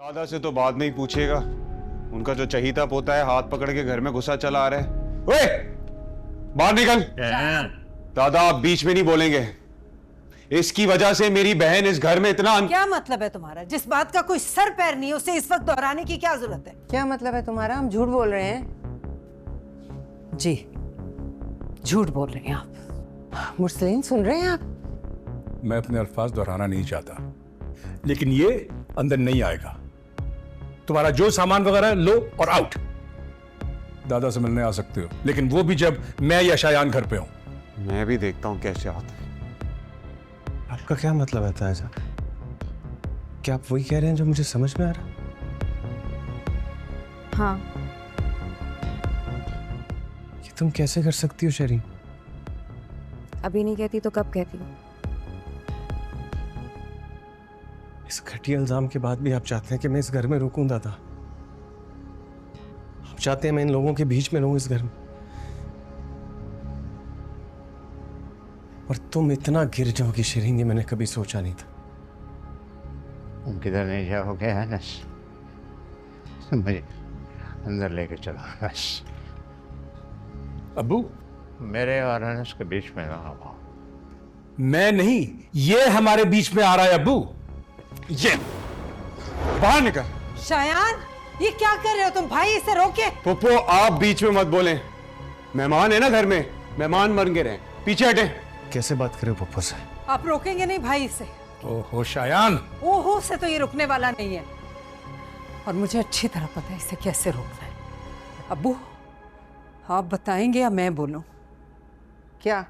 दादा से तो बाद में ही पूछेगा। उनका जो चहीता पोता है हाथ पकड़ के घर में घुसा चला आ रहा है। ओए, बाहर निकल। दादा आप बीच में नहीं बोलेंगे। इसकी वजह से मेरी बहन इस घर में इतना क्या मतलब है तुम्हारा? जिस बात का कोई सर पैर नहीं उसे इस वक्त दोहराने की क्या जरूरत है? क्या मतलब है तुम्हारा? हम झूठ बोल रहे हैं? जी, झूठ बोल रहे हैं आप। मुरसलीन सुन रहे हैं आप? मैं अपने अल्फाज दोहराना नहीं चाहता, लेकिन ये अंदर नहीं आएगा। तुम्हारा जो सामान वगैरह है लो और आउट। दादा से मिलने आ सकते हो, लेकिन वो भी जब मैं या शायान घर पे हूं। मैं भी देखता हूं कैसे आता है। आपका क्या मतलब है ताजा? क्या आप वही कह रहे हैं जो मुझे समझ में आ रहा? हाँ। ये तुम कैसे कर सकती हो शरीन? अभी नहीं कहती तो कब कहती? इस घटिया इल्जाम के बाद भी आप चाहते हैं कि मैं इस घर में रुकूं दादा? आप चाहते हैं मैं इन लोगों के बीच में रहूं इस घर में? और तुम इतना गिर जाओगी शरीन, ये मैंने कभी सोचा नहीं था। तुम किधर नहीं जाओगे अनस? मुझे अंदर लेके चलो बस। अब्बू, मेरे और अनस के बीच में ना आओ। मैं नहीं, ये हमारे बीच में आ रहा है अब्बू। ये बाहर निकल। शायान, ये क्या कर रहे हो तुम? भाई इसे रोके। पोपो आप बीच में मत बोलें। मेहमान है ना घर में, मेहमान मर गए रहे। पीछे हटे। कैसे बात करे पप्पा से? आप रोकेंगे नहीं भाई इसे? ओहो शायान, ओहो से तो ये रुकने वाला नहीं है, और मुझे अच्छी तरह पता है इसे कैसे रोकना है। अब्बू आप बताएंगे या मैं बोलूं? क्या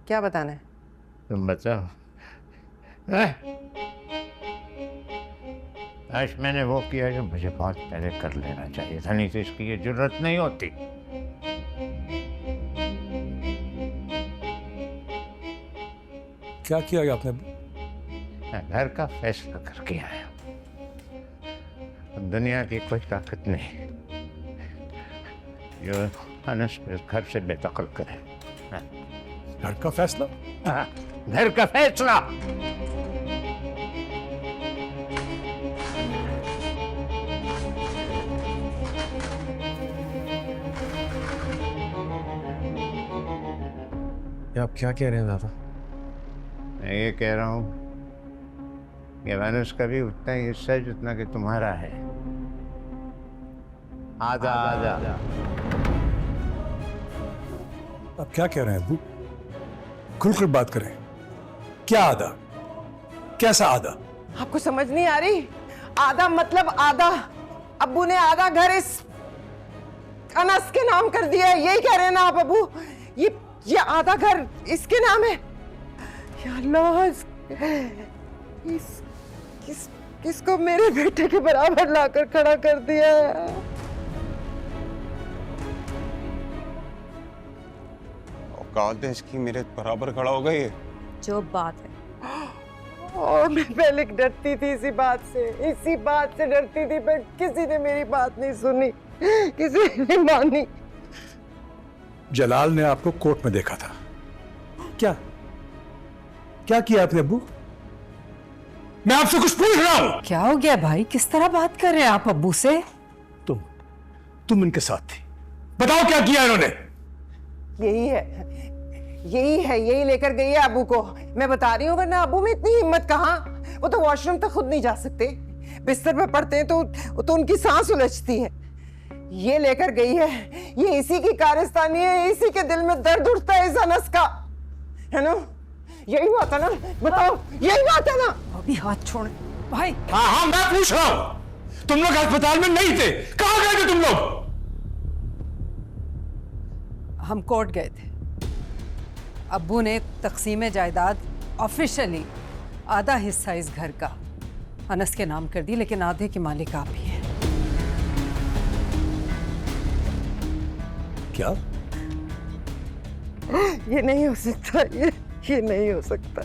क्या बताना है? तुम बताओ। आज मैंने वो किया जो मुझे बहुत पहले कर लेना चाहिए था, नहीं तो इसकी ये जरूरत नहीं होती। क्या किया आपने? मैं घर का फैसला करके आया। दुनिया की कोई ताकत नहीं जो अनस को इस घर से बेदखल करे। घर का फैसला? हाँ, घर का फैसला। ये आप क्या कह रहे हैं दादा? मैं ये कह रहा हूँ कि अनस का भी उतना ही हिस्सा है जितना कि तुम्हारा है। आधा आधा। आप क्या कह रहे हैं अब्बू? खुलकर बात करें। क्या आधा? कैसा आधा? आपको समझ नहीं आ रही? आधा मतलब आधा। अब्बू ने आधा घर इस अनस के नाम कर दिया है, यही कह रहे हैं ना आप अब्बू? ये आधा घर इसके नाम है। या अल्लाह, किसको मेरे बेटे के बराबर लाकर खड़ा कर दिया है? औकात है इसकी मेरे बराबर खड़ा होगा ये? जो बात है। और मैं पहले डरती थी इसी बात से डरती थी, पर किसी ने मेरी बात नहीं सुनी, किसी ने मानी। जलाल ने आपको कोर्ट में देखा था। क्या क्या किया आपने अब्बू? मैं आपसे कुछ पूछ रहा हूं। क्या हो गया भाई? किस तरह बात कर रहे हैं आप अब्बू से? तुम इनके साथ थी। बताओ क्या किया इन्होंने? यही लेकर गई है अबू को। मैं बता रही हूँ, वरना अबू में इतनी हिम्मत कहाँ? वो तो वॉशरूम तक खुद नहीं जा सकते। बिस्तर पे पड़ते हैं तो उनकी सांस उलझती है। ये लेकर गई है, ये इसी की कारस्तानी है, इसी के दिल में दर्द उठता है इस अनस का, है ना? यही बात है ना? बताओ, यही बात है ना? अभी हाथ छोड़ भाई। हाँ, मैं पूछ रहा हूं। तुम लोग अस्पताल में नहीं थे, कहां गए थे तुम लोग? हम कोर्ट गए थे। अब्बू ने तकसीम जायदाद ऑफिशियली आधा हिस्सा इस घर का अनस के नाम कर दी, लेकिन आधे के मालिक आप ही हैं। क्या? ये नहीं हो सकता, ये नहीं हो सकता।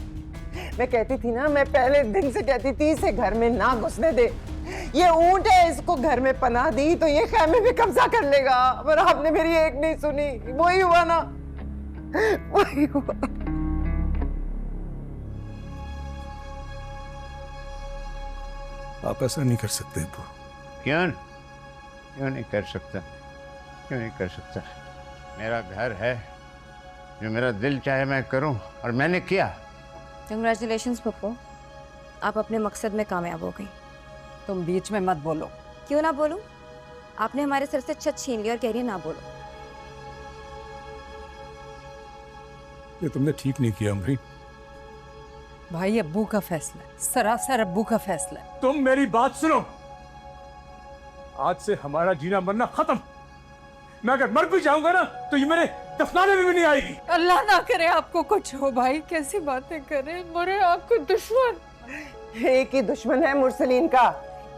मैं कहती थी ना, मैं पहले दिन से कहती थी इसे घर में ना घुसने दे। ये ऊंट है, इसको घर में पनाह दी तो ये खैमे पे कब्जा कर लेगा, पर आपने मेरी एक नहीं सुनी। वही हुआ ना, वही हुआ। आप ऐसा नहीं कर सकते अब्बू। क्यों नहीं कर सकता? क्यों नहीं कर सकता? मेरा घर है, जो मेरा दिल चाहे मैं करूं, और मैंने किया। कंग्रेचुलेशंस पप्पू, आप अपने मकसद में कामयाब हो गई। तुम बीच में मत बोलो। क्यों ना बोलूं? आपने हमारे सर से छत छीन ली और कह रही है ना बोलो। ये तुमने ठीक नहीं किया अमरीन। भाई अब्बू का फैसला है, सरासर अब्बू का फैसला है। तुम मेरी बात सुनो, आज से हमारा जीना मरना खत्म। मैं अगर मर भी जाऊंगा ना तो ये मेरे दफनाने में भी नहीं आएगी। अल्लाह ना करे आपको कुछ हो। भाई कैसी बातें करें, मरे आपको दुश्मन। एक ही दुश्मन है मुरसलीन का,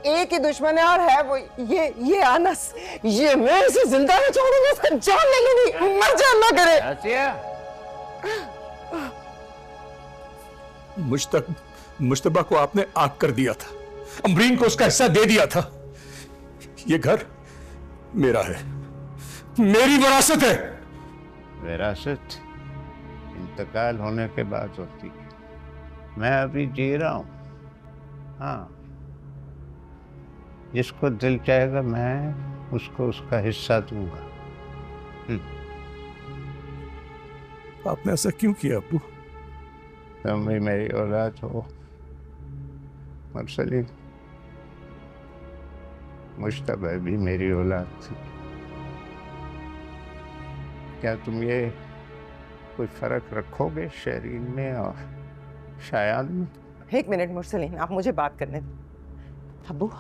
एक ही दुश्मन है, और है वो ये अनस। ये मैं इसे जिंदा नहीं छोड़ूंगा, इसका जान ले लूंगी, मर जाए ना करे। आसिया, मुश्तबा को आपने आग कर दिया था, अमरीन को उसका हिस्सा दे दिया था। ये घर मेरा है, मेरी विरासत है। विरासत इंतकाल होने के बाद होती है। मैं अभी जी रहा हूं। हाँ, जिसको दिल चाहेगा मैं उसको उसका हिस्सा दूंगा। आपने ऐसा क्यों किया अब्बू? तुम भी मेरी औलाद हो मुरसलीन, मुश्तबा भी मेरी औलाद थी। क्या तुम ये कोई फर्क रखोगे शरीन में और शायान में? एक मिनट मुरसलीन, आप मुझे बात करने दो। अब्बू,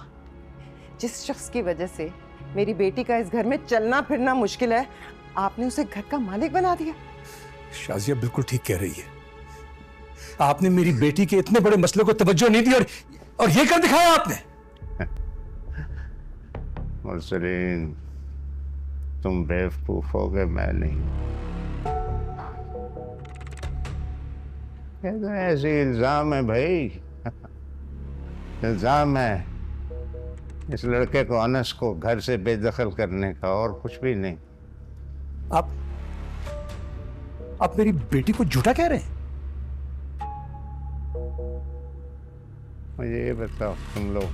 जिस शख्स की वजह से मेरी बेटी का इस घर में चलना फिरना मुश्किल है, आपने उसे घर का मालिक बना दिया। शाजिया बिल्कुल ठीक कह रही है। आपने मेरी बेटी के इतने बड़े मसले को तवज्जो नहीं दी और ये कर दिखाया आपने। मुरसलीन, तुम बेवकूफ हो गए, मैं नहीं। ये तो ऐसे इल्जाम है भाई, इल्जाम है इस लड़के को, अनस को घर से बेदखल करने का, और कुछ भी नहीं। आप मेरी बेटी को झूठा कह रहे हैं? मुझे ये बताओ, तुम लोग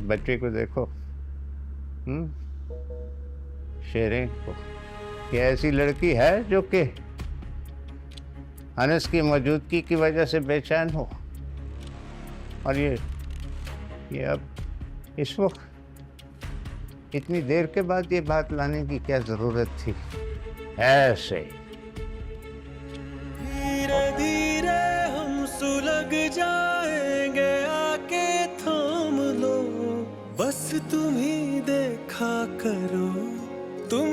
बच्चे को देखो, शेरें को, ये ऐसी लड़की है जो कि अनस की मौजूदगी की वजह से बेचैन हो, और ये अब इस वक्त इतनी देर के बाद ये बात लाने की क्या जरूरत थी? ऐसे धीरे धीरे हम सुलग जाएंगे, आके थाम लो, बस तुम ही देखा करो, तुम